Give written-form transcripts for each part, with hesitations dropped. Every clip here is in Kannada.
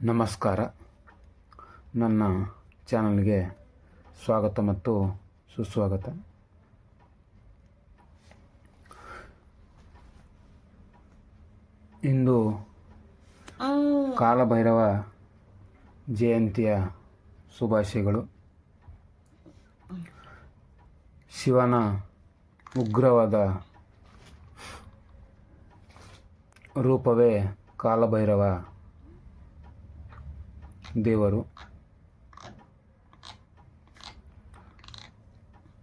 ನಮಸ್ಕಾರ. ನನ್ನ ಚಾನಲ್ಗೆ ಸ್ವಾಗತ ಮತ್ತು ಸುಸ್ವಾಗತ. ಇಂದು ಕಾಲಭೈರವ ಜಯಂತಿಯ ಶುಭಾಶಯಗಳು. ಶಿವನ ಉಗ್ರವಾದ ರೂಪವೇ ಕಾಲಭೈರವ ದೇವರು.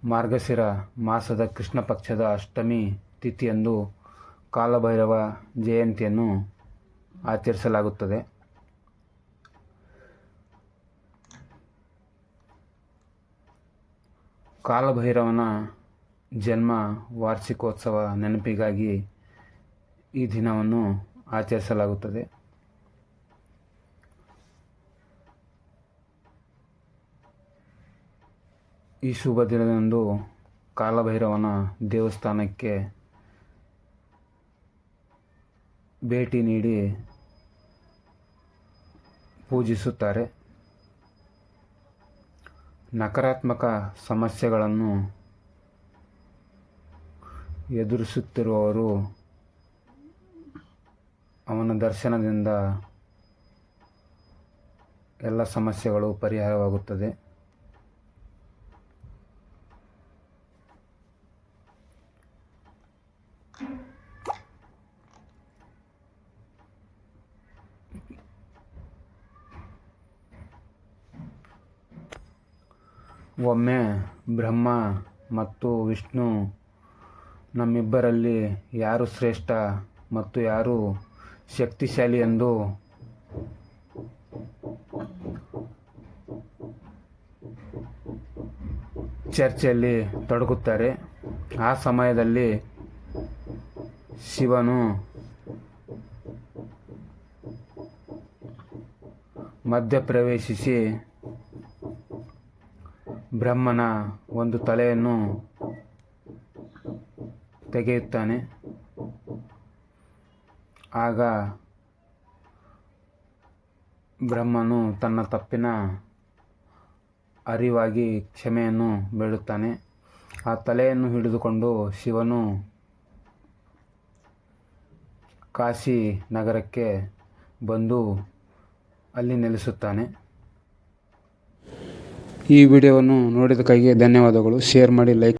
ಮಾರ್ಗಶಿರ ಮಾಸದ ಕೃಷ್ಣ ಪಕ್ಷದ ಅಷ್ಟಮಿ ತಿಥಿಯಂದು ಕಾಲಭೈರವ ಜಯಂತಿಯನ್ನು ಆಚರಿಸಲಾಗುತ್ತದೆ. ಕಾಲಭೈರವನ ಜನ್ಮ ವಾರ್ಷಿಕೋತ್ಸವ ನೆನಪಿಗಾಗಿ ಈ ದಿನವನ್ನು ಆಚರಿಸಲಾಗುತ್ತದೆ. ಈ ಶುಭ ದಿನದಂದು ಕಾಲಭೈರವನ ದೇವಸ್ಥಾನಕ್ಕೆ ಭೇಟಿ ನೀಡಿ ಪೂಜಿಸುತ್ತಾರೆ. ನಕಾರಾತ್ಮಕ ಸಮಸ್ಯೆಗಳನ್ನು ಎದುರಿಸುತ್ತಿರುವವರು ಅವನ ದರ್ಶನದಿಂದ ಎಲ್ಲ ಸಮಸ್ಯೆಗಳು ಪರಿಹಾರವಾಗುತ್ತದೆ. ಒಮ್ಮೆ ಬ್ರಹ್ಮ ಮತ್ತು ವಿಷ್ಣು ನಮ್ಮಿಬ್ಬರಲ್ಲಿ ಯಾರು ಶ್ರೇಷ್ಠ ಮತ್ತು ಯಾರು ಶಕ್ತಿಶಾಲಿ ಎಂದು ಚರ್ಚೆಯಲ್ಲಿ ತೊಡಗುತ್ತಾರೆ. ಆ ಸಮಯದಲ್ಲಿ ಶಿವನು ಮಧ್ಯಪ್ರವೇಶಿಸಿ ಬ್ರಹ್ಮನ ಒಂದು ತಲೆಯನ್ನು ತೆಗೆಯುತ್ತಾನೆ. ಆಗ ಬ್ರಹ್ಮನು ತನ್ನ ತಪ್ಪಿನ ಅರಿವಾಗಿ ಕ್ಷಮೆಯನ್ನು ಬೇಡುತ್ತಾನೆ. ಆ ತಲೆಯನ್ನು ಹಿಡಿದುಕೊಂಡು ಶಿವನು ಕಾಶಿ ನಗರಕ್ಕೆ ಬಂದು ಅಲ್ಲಿ ನೆಲೆಸುತ್ತಾನೆ. ಈ ವಿಡಿಯೋವನ್ನು ನೋಡಿದ್ದಕ್ಕಾಗಿ ಧನ್ಯವಾದಗಳು. ಶೇರ್ ಮಾಡಿ, ಲೈಕ್